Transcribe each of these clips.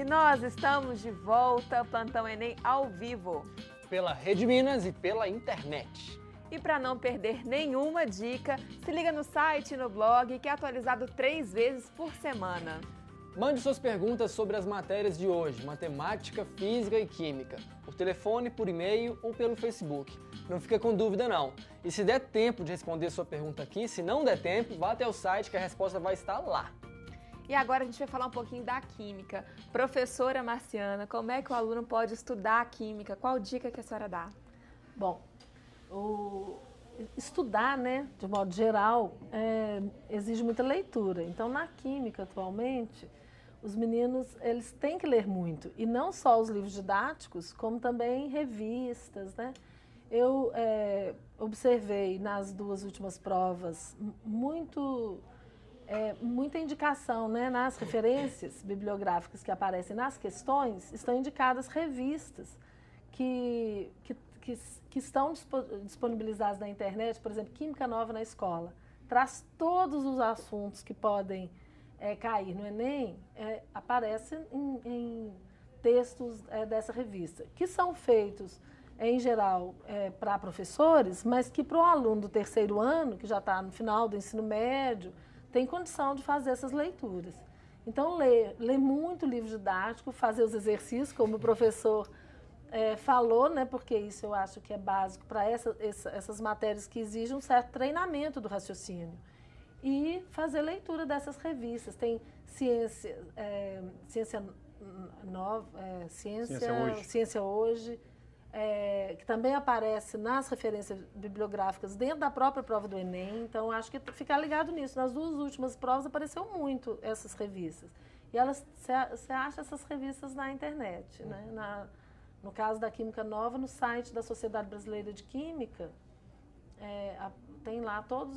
E nós estamos de volta, Plantão Enem ao vivo. Pela Rede Minas e pela internet. E para não perder nenhuma dica, se liga no site e no blog, que é atualizado 3 vezes por semana. Mande suas perguntas sobre as matérias de hoje, matemática, física e química, por telefone, por e-mail ou pelo Facebook. Não fica com dúvida não. E se der tempo de responder sua pergunta aqui, se não der tempo, vá até o site que a resposta vai estar lá. E agora a gente vai falar um pouquinho da química. Professora Marciana, como é que o aluno pode estudar a química? Qual dica que a senhora dá? Bom, estudar, né, de modo geral, exige muita leitura. Então, na química, atualmente, os meninos eles têm que ler muito. E não só os livros didáticos, como também revistas, né? Eu observei nas 2 últimas provas muita indicação, né, nas referências bibliográficas que aparecem nas questões, estão indicadas revistas que estão disponibilizadas na internet. Por exemplo, Química Nova na Escola. Traz todos os assuntos que podem cair no Enem, aparecem em textos dessa revista, que são feitos, em geral, para professores, mas que para o aluno do 3º ano, que já está no final do ensino médio, tem condição de fazer essas leituras. Então, ler muito livro didático, fazer os exercícios, como o professor falou, né, porque isso eu acho que é básico para essas matérias que exigem um certo treinamento do raciocínio. E fazer leitura dessas revistas. Tem Ciência Hoje, que também aparece nas referências bibliográficas dentro da própria prova do Enem. Então, acho que ficar ligado nisso. Nas 2 últimas provas apareceu muito essas revistas. E você acha essas revistas na internet, né? No caso da Química Nova, no site da Sociedade Brasileira de Química, tem lá todos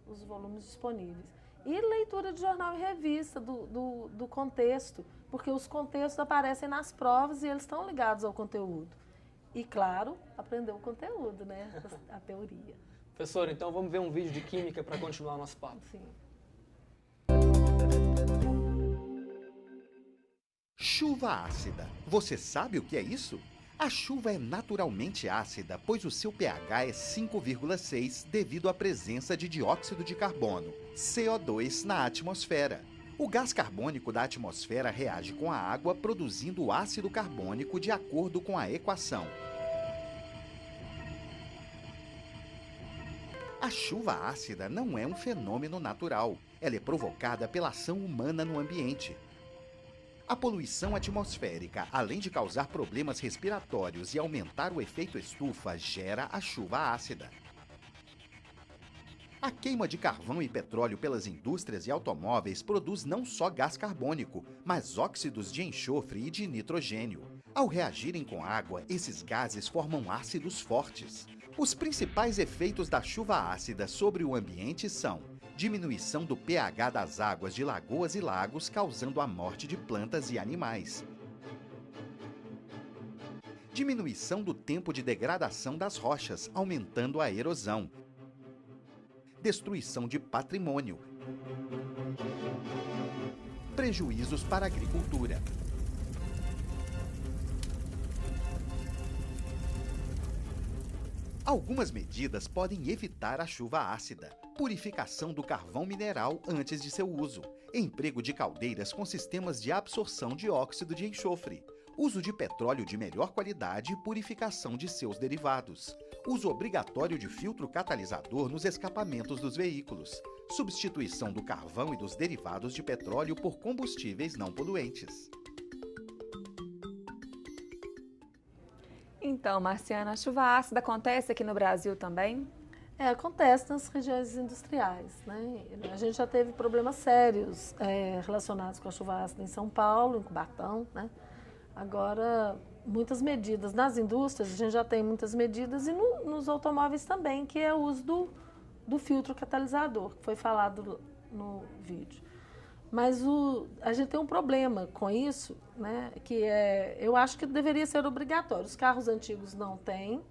os volumes disponíveis. E leitura de jornal e revista, do contexto, porque os contextos aparecem nas provas e eles estão ligados ao conteúdo. E, claro, aprender o conteúdo, né? A teoria. Professora, então vamos ver um vídeo de química para continuar o nosso papo. Sim. Chuva ácida. Você sabe o que é isso? A chuva é naturalmente ácida, pois o seu pH é 5,6 devido à presença de dióxido de carbono, CO2, na atmosfera. O gás carbônico da atmosfera reage com a água, produzindo ácido carbônico de acordo com a equação. A chuva ácida não é um fenômeno natural. Ela é provocada pela ação humana no ambiente. A poluição atmosférica, além de causar problemas respiratórios e aumentar o efeito estufa, gera a chuva ácida. A queima de carvão e petróleo pelas indústrias e automóveis produz não só gás carbônico, mas óxidos de enxofre e de nitrogênio. Ao reagirem com água, esses gases formam ácidos fortes. Os principais efeitos da chuva ácida sobre o ambiente são: diminuição do pH das águas de lagoas e lagos, causando a morte de plantas e animais. Diminuição do tempo de degradação das rochas, aumentando a erosão. Destruição de patrimônio. Prejuízos para a agricultura. Algumas medidas podem evitar a chuva ácida. Purificação do carvão mineral antes de seu uso. Emprego de caldeiras com sistemas de absorção de óxido de enxofre. Uso de petróleo de melhor qualidade e purificação de seus derivados. Uso obrigatório de filtro catalisador nos escapamentos dos veículos. Substituição do carvão e dos derivados de petróleo por combustíveis não poluentes. Então, Marciana, a chuva ácida acontece aqui no Brasil também? Acontece nas regiões industriais, né? A gente já teve problemas sérios relacionados com a chuva ácida em São Paulo, em Cubatão, né? Agora, muitas medidas nas indústrias, a gente já tem muitas medidas, e nos automóveis também, que é o uso do filtro catalisador, que foi falado no vídeo. Mas a gente tem um problema com isso, né? Que eu acho que deveria ser obrigatório. Os carros antigos não têm,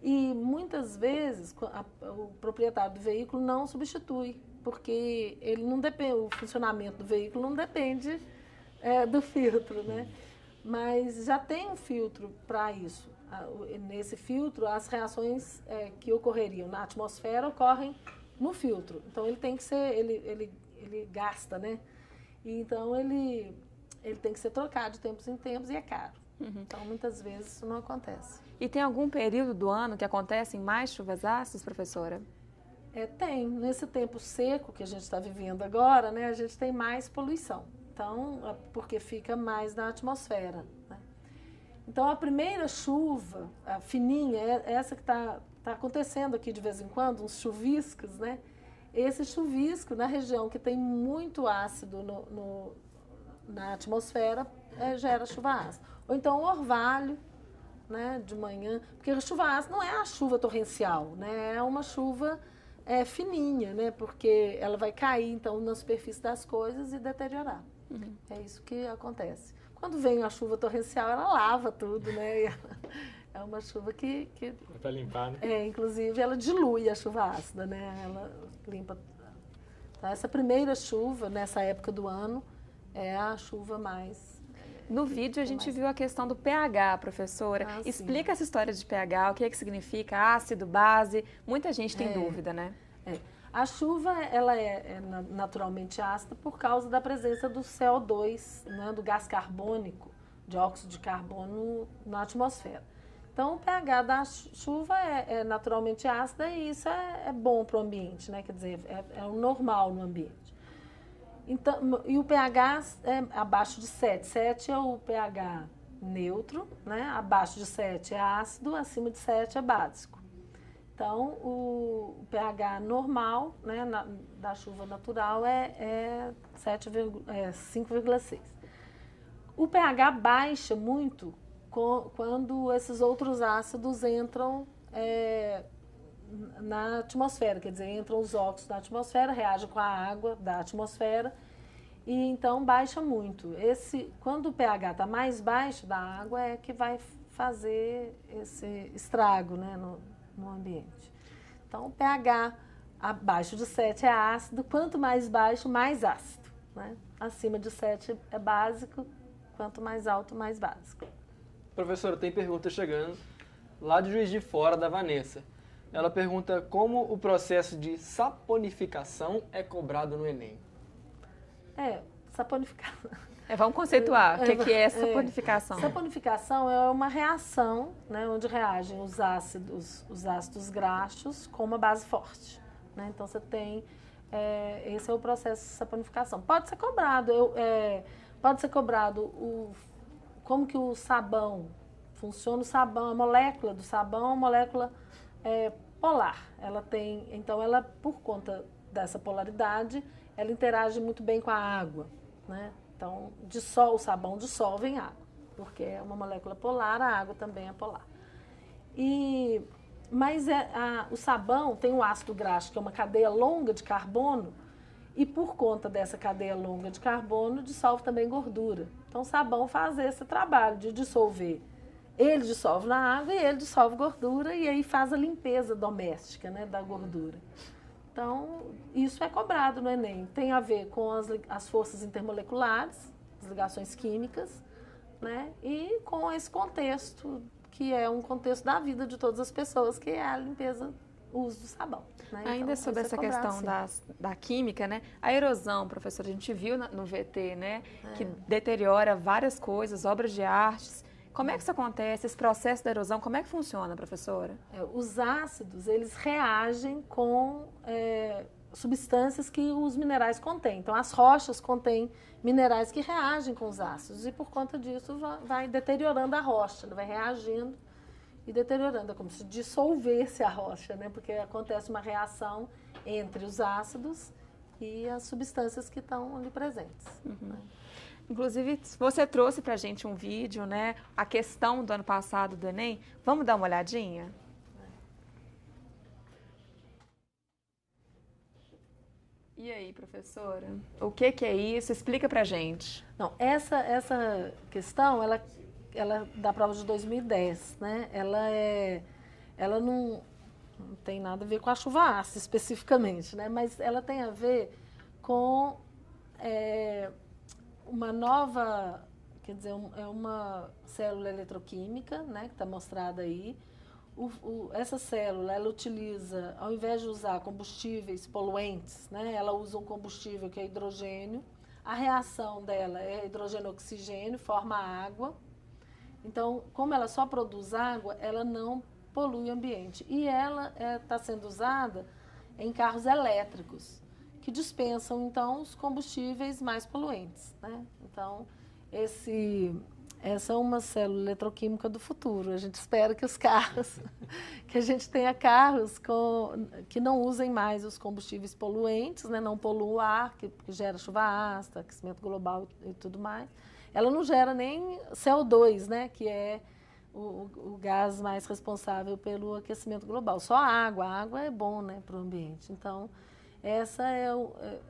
e muitas vezes o proprietário do veículo não substitui, porque ele não depende, o funcionamento do veículo não depende do filtro, né? Mas já tem um filtro para isso. Nesse filtro, as reações que ocorreriam na atmosfera ocorrem no filtro. Então, ele tem que ser, ele gasta, né? E, então, ele tem que ser trocado de tempos em tempos e é caro. Então, muitas vezes, isso não acontece. E tem algum período do ano que acontecem mais chuvas ácidas, professora? Tem. Nesse tempo seco que a gente está vivendo agora, né, a gente tem mais poluição. Então, porque fica mais na atmosfera, né? Então, a primeira chuva, a fininha, essa que está acontecendo aqui de vez em quando, uns chuviscos, né? Esse chuvisco, na região que tem muito ácido na atmosfera, gera chuva ácida. Ou então o orvalho, né, de manhã, porque a chuva ácida não é a chuva torrencial, né? É uma chuva fininha, né? Porque ela vai cair, então, na superfície das coisas e deteriorar. É isso que acontece. Quando vem a chuva torrencial, ela lava tudo, né? É uma chuva que É para limpar, né? inclusive, ela dilui a chuva ácida, né? Ela limpa. Então, essa primeira chuva, nessa época do ano, é a chuva mais... No vídeo a gente viu a questão do pH, professora. Explica essa história de pH, o que significa ácido, base. Muita gente tem dúvida, né? A chuva, ela é naturalmente ácida por causa da presença do CO2, né, do gás carbônico, dióxido de carbono na atmosfera. Então, o pH da chuva é naturalmente ácida e isso é bom para o ambiente, né? Quer dizer, é o normal no ambiente. Então, e o pH é abaixo de 7. 7 é o pH neutro, né? Abaixo de 7 é ácido, acima de 7 é básico. Então, o pH normal, né, da chuva natural é 5,6. O pH baixa muito quando esses outros ácidos entram na atmosfera, quer dizer, entram os óxidos na atmosfera, reagem com a água da atmosfera e então baixa muito. Quando o pH está mais baixo da água é que vai fazer esse estrago, né, no ambiente. Então, o pH abaixo de 7 é ácido, quanto mais baixo, mais ácido, né? Acima de 7 é básico, quanto mais alto, mais básico. Professora, tem pergunta chegando lá de Juiz de Fora, da Vanessa. Ela pergunta como o processo de saponificação é cobrado no Enem. Saponificação. Vamos conceituar o que é saponificação. Saponificação é uma reação, né, onde reagem os ácidos graxos com uma base forte, né? Então, você tem... esse é o processo de saponificação. Pode ser cobrado. Como que o sabão funciona. O sabão, a molécula do sabão é uma molécula polar. Então, por conta dessa polaridade, ela interage muito bem com a água, né? Então, o sabão dissolve em água, porque é uma molécula polar, a água também é polar. Mas o sabão tem o ácido graxo, que é uma cadeia longa de carbono, e por conta dessa cadeia longa de carbono, dissolve também gordura. Então, o sabão faz esse trabalho de dissolver. Ele dissolve na água e ele dissolve gordura, e aí faz a limpeza doméstica, né, da gordura. Então, isso é cobrado no Enem. Tem a ver com as forças intermoleculares, as ligações químicas, né? E com esse contexto, que é um contexto da vida de todas as pessoas, que é a limpeza, o uso do sabão, né? Ainda então, sobre essa questão da química, né? A erosão, professora, a gente viu no VT, né? Que deteriora várias coisas, obras de artes. Como é que isso acontece? Esse processo da erosão, como é que funciona, professora? Os ácidos, eles reagem com substâncias que os minerais contêm. Então, as rochas contêm minerais que reagem com os ácidos e, por conta disso, vai deteriorando a rocha, vai reagindo e deteriorando. É como se dissolvesse a rocha, né? Porque acontece uma reação entre os ácidos e as substâncias que estão ali presentes. Né? Inclusive, você trouxe para a gente um vídeo, né? A questão do ano passado do Enem. Vamos dar uma olhadinha? E aí, professora? O que é isso? Explica para a gente. Não, essa questão, ela da prova de 2010, né? Ela não tem nada a ver com a chuva ácida especificamente, né? Mas ela tem a ver com uma nova, quer dizer, é uma célula eletroquímica, né, que está mostrada aí. Essa célula, ela utiliza, ao invés de usar combustíveis poluentes, né, ela usa um combustível que é hidrogênio. A reação dela é hidrogênio-oxigênio, forma água. Então, como ela só produz água, ela não polui o ambiente. E ela está sendo usada em carros elétricos, que dispensam, então, os combustíveis mais poluentes, né? Então, essa é uma célula eletroquímica do futuro. A gente espera que os carros, que a gente tenha carros que não usem mais os combustíveis poluentes, né? Não poluam o ar, que gera chuva ácida, aquecimento global e tudo mais. Ela não gera nem CO2, né? Que é o gás mais responsável pelo aquecimento global. Só a água é bom, né, para o ambiente. Então, essa é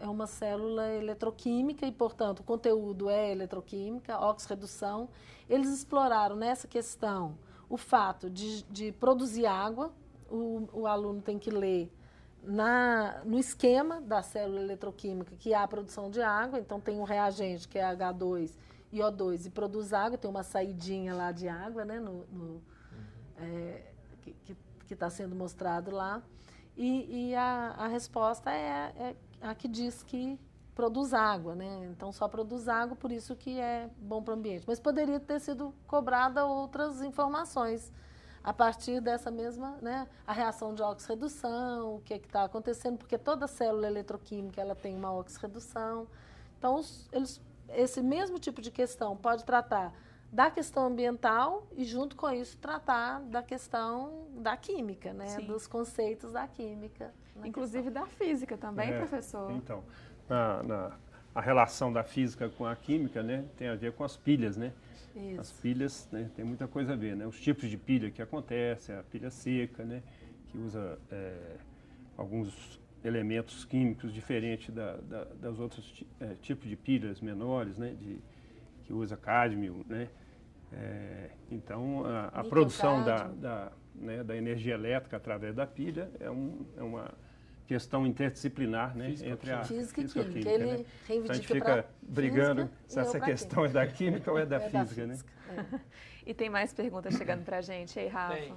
uma célula eletroquímica e, portanto, o conteúdo é eletroquímica, oxirredução. Eles exploraram nessa questão o fato de produzir água. O aluno tem que ler no esquema da célula eletroquímica que há a produção de água. Então, tem um reagente que é H2 e O2 e produz água, tem uma saidinha lá de água, né, que está sendo mostrado lá. E a resposta é a que diz que produz água, né? Então, só produz água, por isso que é bom para o ambiente. Mas poderia ter sido cobrada outras informações a partir dessa mesma, né? A reação de oxirredução, o que está acontecendo, porque toda célula eletroquímica ela tem uma oxirredução. Então, esse mesmo tipo de questão pode tratar da questão ambiental e, junto com isso, tratar da questão da química, né? Sim. Dos conceitos da química. Inclusive da física também, professor. Então, a relação da física com a química, né, tem a ver com as pilhas, né? Isso. As pilhas, né, tem muita coisa a ver, né? Os tipos de pilha que acontecem, a pilha seca, né, que usa alguns elementos químicos diferentes das outros tipos de pilhas menores, né, que usa cádmio, né? Então, a produção da energia elétrica através da pilha é uma questão interdisciplinar, né, entre a física e química. Ele né? reivindica então, a gente fica brigando se essa questão é da química ou é da física, né? E tem mais perguntas chegando pra gente. E aí, Rafa? Tem.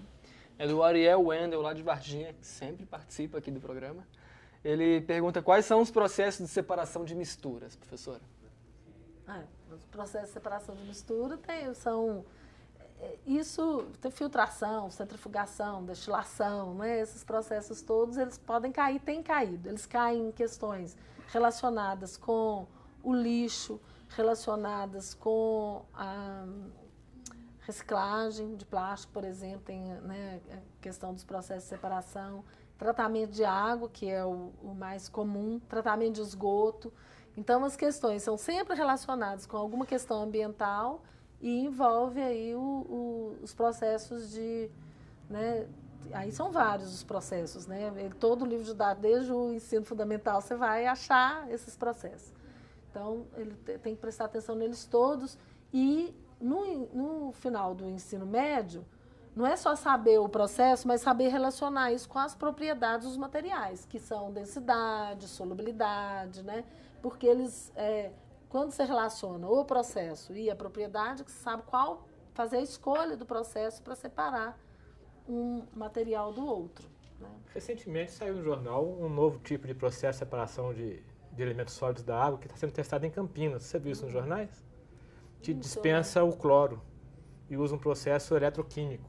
É do Ariel Wendel, lá de Varginha, que sempre participa aqui do programa. Ele pergunta quais são os processos de separação de misturas, professora? Os processos de separação de mistura tem filtração, centrifugação, destilação, né? Esses processos todos, eles podem cair, têm caído. Eles caem em questões relacionadas com o lixo, relacionadas com a reciclagem de plástico, por exemplo, tem, né, a questão dos processos de separação, tratamento de água, que é o mais comum, tratamento de esgoto. Então, as questões são sempre relacionadas com alguma questão ambiental e envolve aí os processos né, aí são vários os processos, né? Todo o livro de dados, desde o ensino fundamental, você vai achar esses processos. Então, ele tem que prestar atenção neles todos e no final do ensino médio, não é só saber o processo, mas saber relacionar isso com as propriedades dos materiais, que são densidade, solubilidade, né? Porque eles, quando você relaciona o processo e a propriedade, você sabe fazer a escolha do processo para separar um material do outro. Né? Recentemente saiu no jornal um novo tipo de processo de separação de elementos sólidos da água que está sendo testado em Campinas. Você viu isso nos jornais? Que dispensa o cloro e usa um processo eletroquímico.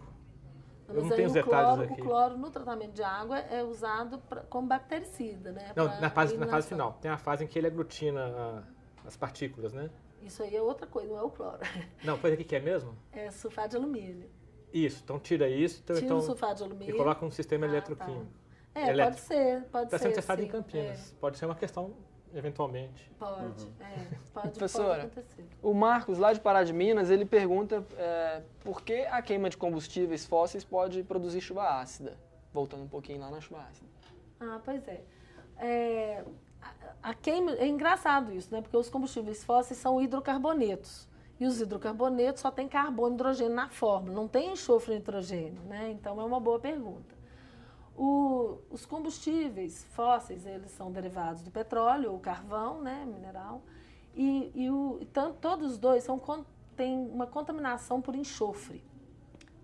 Eu não tenho os detalhes aqui. O cloro no tratamento de água é usado como bactericida, né? Não, na fase final. Tem a fase em que ele aglutina as partículas, né? Isso aí é outra coisa, não é o cloro. Não, pois aqui que é mesmo? É sulfato de alumínio. Isso, então tira isso. Tira o sulfato de alumínio. E coloca um sistema eletroquímico. Tá. Pode ser. Está sendo testado em Campinas. Pode ser uma questão, eventualmente. Pode Professora, pode acontecer. O Marcos, lá de Pará de Minas, ele pergunta por que a queima de combustíveis fósseis pode produzir chuva ácida. Voltando um pouquinho lá na chuva ácida. Pois é. A queima, é engraçado isso, né? Porque os combustíveis fósseis são hidrocarbonetos. E os hidrocarbonetos só tem carbono e hidrogênio na fórmula, não tem enxofre e nitrogênio, né? Então, é uma boa pergunta. Os combustíveis fósseis, eles são derivados do petróleo ou carvão, né, mineral, Todos os dois têm uma contaminação por enxofre.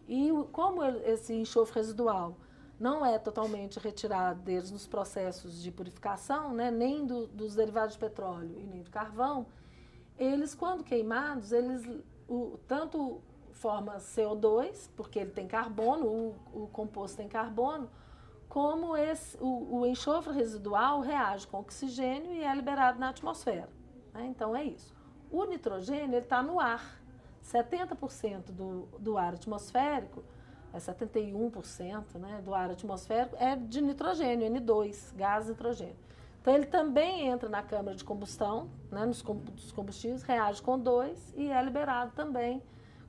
E como esse enxofre residual não é totalmente retirado deles nos processos de purificação, né, nem dos derivados de petróleo e nem do carvão, eles, quando queimados, tanto forma CO2, porque ele tem carbono, o composto tem carbono, como o enxofre residual reage com oxigênio e é liberado na atmosfera. Né? Então, é isso. O nitrogênio está no ar. 70% do ar atmosférico, 71%, né, do ar atmosférico é de nitrogênio, N2, gás nitrogênio. Então, ele também entra na câmara de combustão, né, dos combustíveis, reage com 2 e é liberado também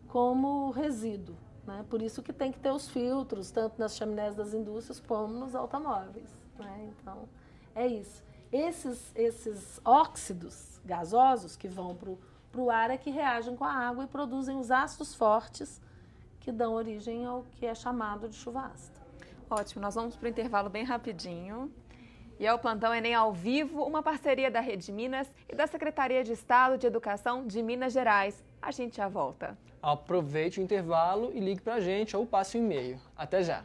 como resíduo. Né? Por isso que tem que ter os filtros, tanto nas chaminés das indústrias como nos automóveis. Né? Então, é isso. Esses óxidos gasosos que vão para o ar é que reagem com a água e produzem os ácidos fortes que dão origem ao que é chamado de chuva ácida. Ótimo, nós vamos para o intervalo bem rapidinho. E é o Plantão Enem ao vivo, uma parceria da Rede Minas e da Secretaria de Estado de Educação de Minas Gerais. A gente já volta. Aproveite o intervalo e ligue para a gente ou passe um e-mail. Até já!